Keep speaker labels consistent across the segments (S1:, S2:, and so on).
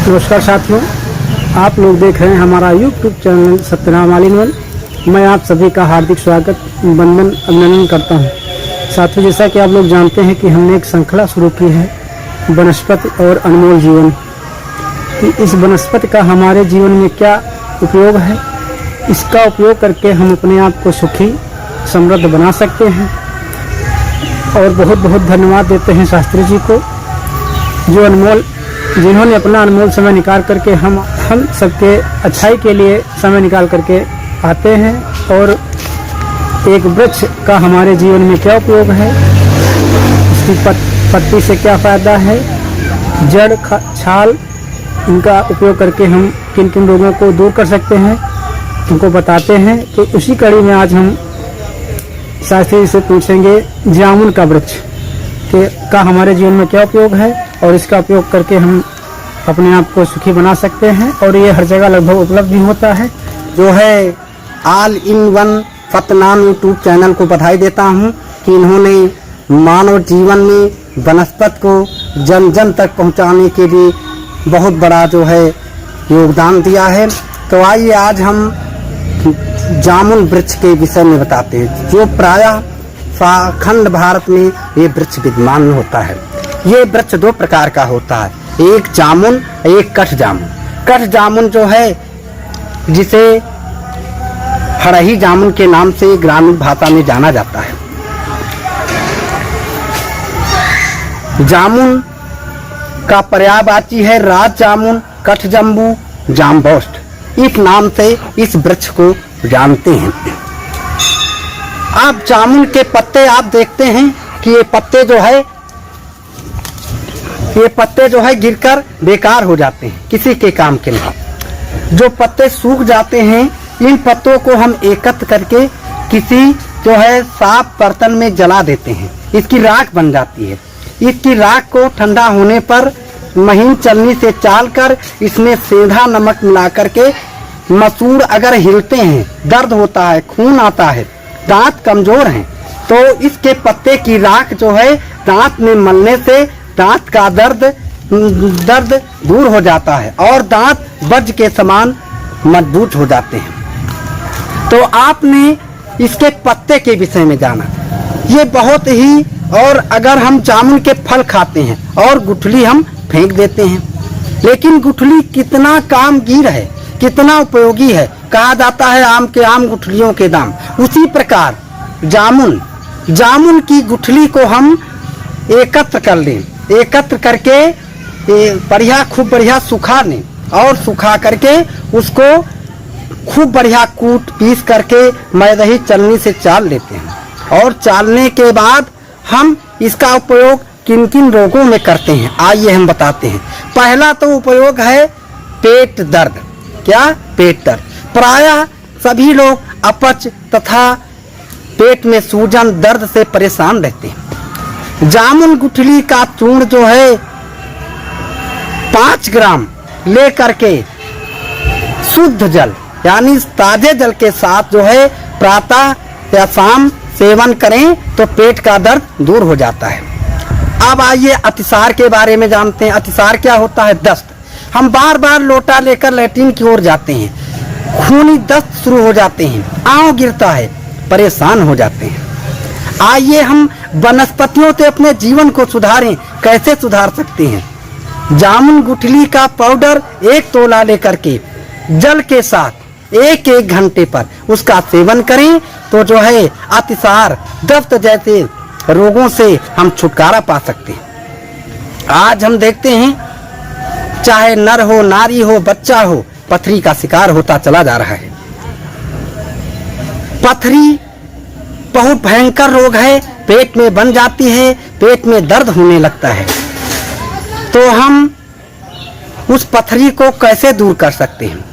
S1: नमस्कार साथियों, आप लोग देख रहे हैं हमारा YouTube चैनल सत्यनाम आलिनवन। मैं आप सभी का हार्दिक स्वागत वंदन अभिनंदन करता हूं। साथियों, जैसा कि आप लोग जानते हैं कि हमने एक श्रृंखला शुरू की है वनस्पति और अनमोल जीवन कि इस वनस्पति का हमारे जीवन में क्या उपयोग है, इसका उपयोग करके हम अपने आप को सुखी समृद्ध बना सकते हैं। और बहुत बहुत धन्यवाद देते हैं शास्त्री जी को, जिन्होंने अपना अनमोल समय निकाल करके हम सबके अच्छाई के लिए समय निकाल करके आते हैं। और एक वृक्ष का हमारे जीवन में क्या उपयोग है, इसकी पत्ती से क्या फ़ायदा है, जड़ छाल, इनका उपयोग करके हम किन किन रोगों को दूर कर सकते हैं, उनको बताते हैं। तो उसी कड़ी में आज हम शास्त्री से पूछेंगे जामुन का वृक्ष का हमारे जीवन में क्या उपयोग है और इसका उपयोग करके हम अपने आप को सुखी बना सकते हैं। और ये हर जगह लगभग उपलब्ध भी होता है।
S2: जो है all in one Satnam YouTube channel को बधाई देता हूँ कि इन्होंने मानव जीवन में वनस्पति को जन जन तक पहुँचाने के लिए बहुत बड़ा जो है योगदान दिया है। तो आइए आज हम जामुन वृक्ष के विषय में बताते हैं, जो प्रायः अखंड भारत में ये वृक्ष विद्यमान होता है। ये वृक्ष दो प्रकार का होता है, एक जामुन, एक कठ जामुन। कठ जामुन जो है, जिसे हरही जामुन के नाम से ग्रामीण भाषा में जाना जाता है। जामुन का पर्यायवाची है राज जामुन, कठ जम्बू, जाम्बोस्ट। इस नाम से इस वृक्ष को जानते हैं। आप जामुन के पत्ते आप देखते हैं कि ये पत्ते जो है गिरकर बेकार हो जाते हैं, किसी के काम के नहीं। जो पत्ते सूख जाते हैं, इन पत्तों को हम एकत्र करके किसी जो है साफ बर्तन में जला देते हैं, इसकी राख बन जाती है। इसकी राख को ठंडा होने पर महीन चलनी से चाल कर इसमें सेंधा नमक मिला करके मसूड़ अगर हिलते हैं, दर्द होता है, खून आता है, दांत कमजोर हैं, तो इसके पत्ते की राख जो है दांत में मलने से दांत का दर्द दूर हो जाता है और दांत वज्र के समान मजबूत हो जाते हैं। तो आपने इसके पत्ते के विषय में जाना, ये बहुत ही। और अगर हम जामुन के फल खाते हैं और गुठली हम फेंक देते हैं, लेकिन गुठली कितना कामगीर है, कितना उपयोगी है। कहा जाता है आम के आम गुठलियों के दाम। उसी प्रकार जामुन की गुठली को हम एकत्र कर लें, एकत्र करके खूब बढ़िया सुखा लें और सुखा करके उसको खूब बढ़िया कूट पीस करके मैदही चलनी से चाल लेते हैं। और चालने के बाद हम इसका उपयोग किन किन रोगों में करते हैं, आइए हम बताते हैं। पहला तो उपयोग है पेट दर्द। क्या? पेट दर्द। प्रायः सभी लोग अपच तथा पेट में सूजन दर्द से परेशान रहते हैं। जामुन गुठली का चूर्ण जो है 5 ग्राम ले करके शुद्ध जल यानी ताजे जल के साथ जो है प्रातः या शाम सेवन करें तो पेट का दर्द दूर हो जाता है। अब आइए अतिसार के बारे में जानते हैं। अतिसार क्या होता है? दस्त। हम बार बार लोटा लेकर लैट्रिन की ओर जाते हैं, खूनी दस्त शुरू हो जाते हैं, आंव गिरता है, परेशान हो जाते हैं। आइए हम वनस्पतियों से अपने जीवन को सुधारें। कैसे सुधार सकते हैं? जामुन गुठली का पाउडर 1 तोला लेकर के जल के साथ 1-1 घंटे पर उसका सेवन करें तो जो है अतिसार, दस्त जैसे रोगों से हम छुटकारा पा सकते हैं। आज हम देखते हैं चाहे नर हो, नारी हो, बच्चा हो, पथरी का शिकार होता चला जा रहा है। पथरी बहुत भयंकर रोग है, पेट में बन जाती है, पेट में दर्द होने लगता है। तो हम उस पथरी को कैसे दूर कर सकते हैं?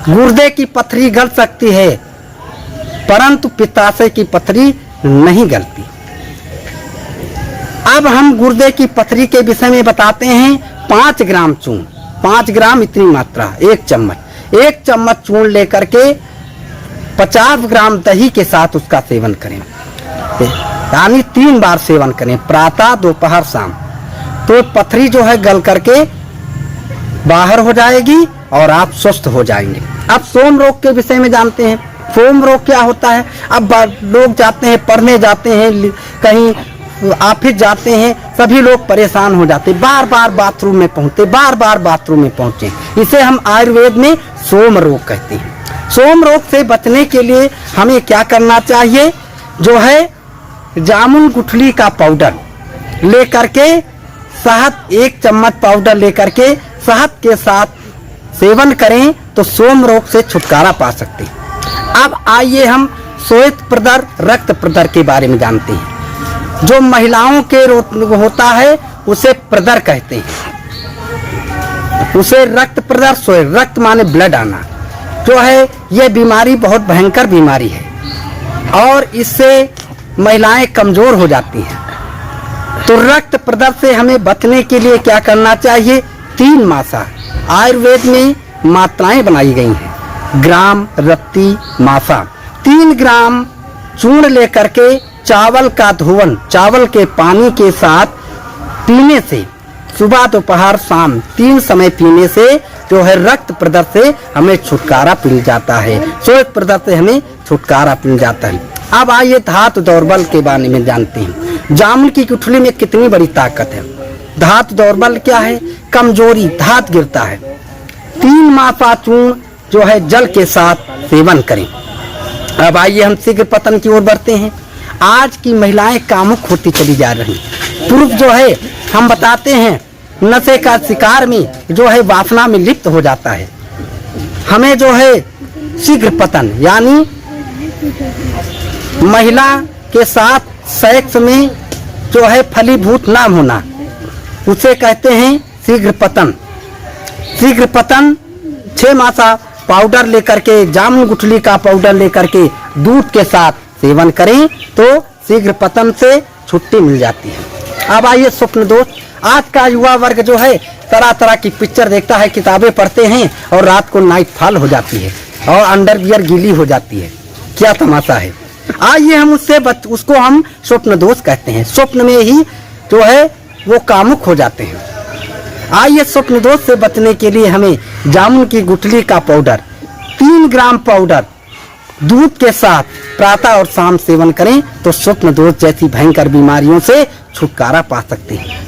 S2: गुर्दे की पथरी गल सकती है, परंतु पित्ताशय की पथरी नहीं गलती। अब हम गुर्दे की पथरी के विषय में बताते हैं। 5 ग्राम चूर्ण, 5 ग्राम इतनी मात्रा, 1 चम्मच चूर्ण लेकर के 50 ग्राम दही के साथ उसका सेवन करें, यानी 3 बार सेवन करें, प्रातः, दोपहर, शाम। तो पथरी जो है गल करके बाहर हो जाएगी और आप स्वस्थ हो जाएंगे। अब सोम रोग के विषय में जानते हैं। सोम रोग क्या होता है? अब लोग जाते हैं, पढ़ने जाते हैं, कहीं ऑफिस जाते हैं, सभी लोग परेशान हो जाते, बार बार बाथरूम में पहुंचे। इसे हम आयुर्वेद में सोम रोग कहते हैं। सोम रोग से बचने के लिए हमें क्या करना चाहिए? जो है जामुन गुठली का पाउडर लेकर के, शहद 1 चम्मच पाउडर लेकर के शहद के साथ सेवन करें तो सोम रोग से छुटकारा पा सकते हैं। अब आइए हम श्वेत प्रदर, रक्त प्रदर के बारे में जानते हैं। जो महिलाओं के होता है उसे प्रदर कहते हैं, उसे रक्त प्रदर, रक्त माने ब्लड आना जो है, यह बीमारी बहुत भयंकर बीमारी है और इससे महिलाएं कमजोर हो जाती हैं। तो रक्त प्रदर से हमें बचने के लिए क्या करना चाहिए? 3 मात्रा आयुर्वेद में मात्राएं बनाई गई हैं। ग्राम, रत्ती, मासा। 3 ग्राम चूर्ण लेकर के चावल का धोवन चावल के पानी के साथ पीने से, सुबह दोपहर शाम 3 समय पीने से जो है रक्त प्रदर से हमें छुटकारा मिल जाता है, श्वेत प्रदर से हमें छुटकारा मिल जाता है। अब आइए धातु दौर्बल के बारे में जानते हैं। जामुन की गुठली में कितनी बड़ी ताकत है। धातु दौर्बल क्या है? कमजोरी, धात गिरता है। 3 मासा चूर्ण जो है जल के साथ सेवन करें। अब आइए हम शीघ्र पतन की ओर बढ़ते हैं। आज की महिलाएं कामुक होती चली जा रही। पुरुष जो है, हम बताते हैं, नशे का शिकार में जो है वासना में लिप्त हो जाता है। हमें जो है शीघ्र पतन यानी महिला के साथ सेक्स में जो है फलीभूत ना होना, उसे कहते हैं शीघ्र पतन। शीघ्र पतन 6 मासा पाउडर लेकर के, जामुन गुठली का पाउडर लेकर के दूध के साथ सेवन करें तो शीघ्र पतन से छुट्टी मिल जाती है। अब आइए स्वप्न दोष। आज का युवा वर्ग जो है तरह तरह की पिक्चर देखता है, किताबें पढ़ते हैं और रात को नाइट फॉल हो जाती है और अंडरवियर गीली हो जाती है। क्या तमाशा है। आइए हम उसको हम स्वप्न दोष कहते हैं। स्वप्न में ही जो है वो कामुक हो जाते हैं। आइए स्वप्न दोष से बचने के लिए हमें जामुन की गुठली का पाउडर 3 ग्राम पाउडर दूध के साथ प्रातः और शाम सेवन करें तो स्वप्न दोष जैसी भयंकर बीमारियों से छुटकारा पा सकते हैं।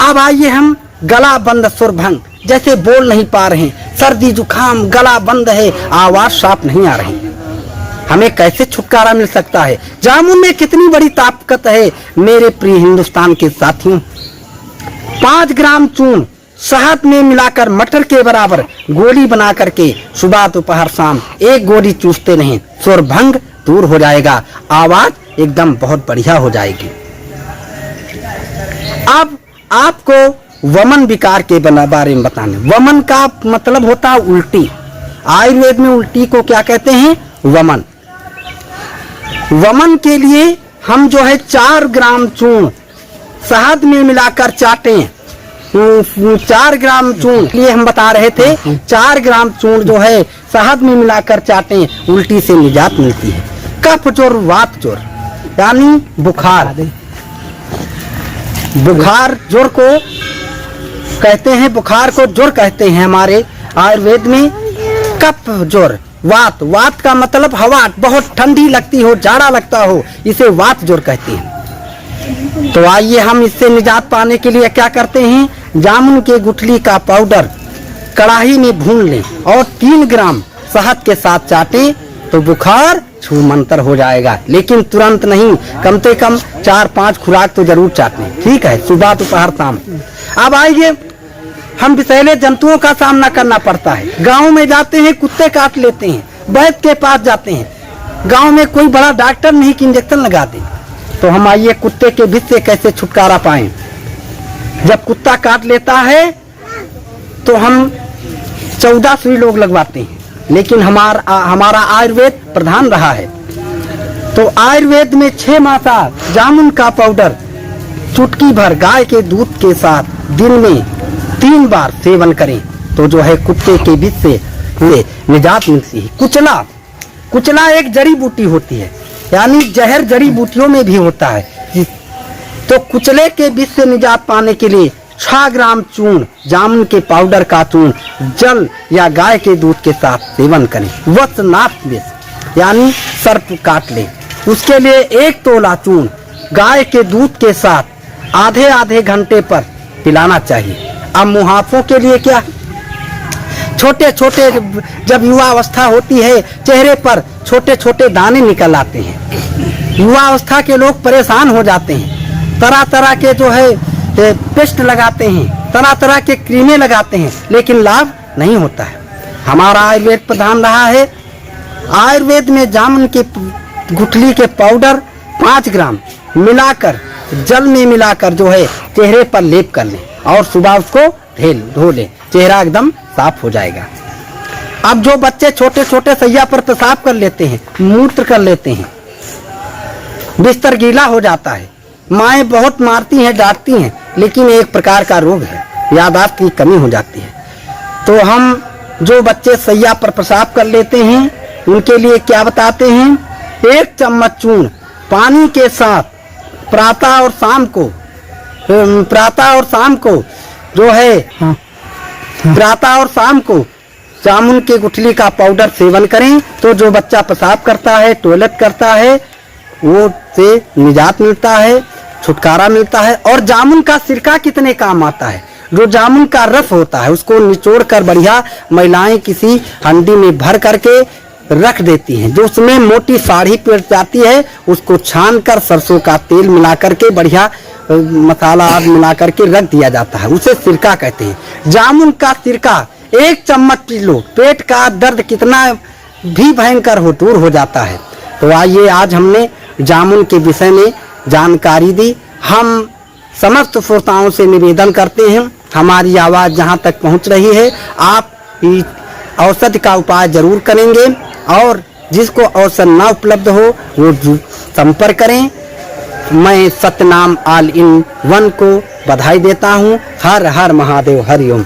S2: अब आइए हम गला बंद, सुर भंग, जैसे बोल नहीं पा रहे, सर्दी जुकाम, गला बंद है, आवाज साफ नहीं आ रही, हमें कैसे छुटकारा मिल सकता है? जामुन में कितनी बड़ी ताकत है मेरे प्रिय हिंदुस्तान के साथियों। 5 ग्राम चूर्ण शहद में मिलाकर मटर के बराबर गोली बना करके सुबह दोपहर शाम 1 गोली चूसते रहें, सुर भंग दूर हो जाएगा, आवाज एकदम बहुत बढ़िया हो जाएगी। अब आपको वमन विकार के बारे में बताने। वमन का मतलब होता है उल्टी। आयुर्वेद में उल्टी को क्या कहते हैं? वमन। वमन के लिए हम जो है 4 ग्राम चूर्ण शहद में मिलाकर चाटें। 4 ग्राम चूर्ण लिए हम बता रहे थे, 4 ग्राम चूर्ण जो है शहद में मिलाकर चाटें, उल्टी से निजात मिलती है। कफ जोर, वात जोर यानी बुखार, बुखार जोर को कहते हैं, बुखार को जोर कहते हैं हमारे आयुर्वेद में। कफ जोर, वात, वात का मतलब हवा बहुत ठंडी लगती हो, जाड़ा लगता हो, इसे वात जोर कहते हैं। तो आइए हम इससे निजात पाने के लिए क्या करते हैं? जामुन के गुठली का पाउडर कढ़ाई में भून लें और 3 ग्राम शहद के साथ चाटें तो बुखार छूमंतर हो जाएगा। लेकिन तुरंत नहीं, कम से कम 4-5 खुराक तो जरूर चाटें, ठीक है, सुबह दोपहर शाम। अब आइए हम विषैले जंतुओं का सामना करना पड़ता है। गांव में जाते हैं, कुत्ते काट लेते हैं, वैद्य के पास जाते हैं, गांव में कोई बड़ा डॉक्टर नहीं कि इंजेक्शन लगा दे। तो हम आइए कुत्ते के विष से कैसे छुटकारा पाएं। जब कुत्ता काट लेता है तो हम 14 सुई लोग लगवाते हैं, लेकिन हमारा आयुर्वेद प्रधान रहा है। तो आयुर्वेद में 6 मासा जामुन का पाउडर चुटकी भर गाय के दूध के साथ दिन में 3 बार सेवन करें तो जो है कुत्ते के विष से निजात मिलती है। कुचला, कुचला एक जड़ी बूटी होती है, यानी जहर जड़ी बूटियों में भी होता है। तो कुचले के विष से निजात पाने के लिए 6 ग्राम चूर्ण जामुन के पाउडर का चूर्ण जल या गाय के दूध के साथ सेवन करें। वत्सनाथ विष यानी सर्प काट ले, उसके लिए 1 तोला चूर्ण गाय के दूध के साथ आधे आधे घंटे पर पिलाना चाहिए। अब मुहाफों के लिए क्या, छोटे छोटे जब युवा अवस्था होती है चेहरे पर छोटे छोटे दाने निकल आते हैं, युवा अवस्था के लोग परेशान हो जाते हैं, तरह तरह के जो है पेस्ट लगाते हैं, तरह तरह के क्रीमें लगाते हैं, लेकिन लाभ नहीं होता है। हमारा आयुर्वेद प्रधान रहा है। आयुर्वेद में जामुन के गुठली के पाउडर 5 ग्राम मिलाकर जल में मिलाकर जो है चेहरे पर लेप कर लें और सुबह उसको धो लें, चेहरा एकदम साफ हो जाएगा। अब जो बच्चे छोटे छोटे सैया पर पेशाब कर लेते हैं, मूत्र कर लेते हैं, बिस्तर गीला हो जाता है, माएँ बहुत मारती हैं, डांटती हैं, लेकिन एक प्रकार का रोग है, याददाश्त की कमी हो जाती है। तो हम जो बच्चे सैया पर पेशाब कर लेते हैं उनके लिए क्या बताते हैं, 1 चम्मच चूर्ण पानी के साथ प्रातः और शाम को जो है प्रातः और शाम को जामुन के गुठली का पाउडर सेवन करें तो जो बच्चा पेशाब करता है, टॉयलेट करता है, वो से निजात मिलता है, छुटकारा मिलता है। और जामुन का सिरका कितने काम आता है, जो जामुन का रस होता है उसको निचोड़ कर बढ़िया महिलाएं किसी हंडी में भर करके रख देती हैं, जो उसमें मोटी साड़ी पड़ जाती है उसको छान कर सरसों का तेल मिला करके बढ़िया मसाला आदि मिला करके रख दिया जाता है, उसे सिरका कहते हैं। जामुन का सिरका 1 चम्मच पी लो, पेट का दर्द कितना भी भयंकर हो दूर हो जाता है। तो आइए आज हमने जामुन के विषय में जानकारी दी। हम समस्त श्रोताओं से निवेदन करते हैं, हमारी आवाज़ जहाँ तक पहुँच रही है आप इस औषधि का उपाय जरूर करेंगे और जिसको औषध ना उपलब्ध हो वो संपर्क करें। मैं सतनाम ऑल इन वन को बधाई देता हूँ। हर हर महादेव, हरिओम।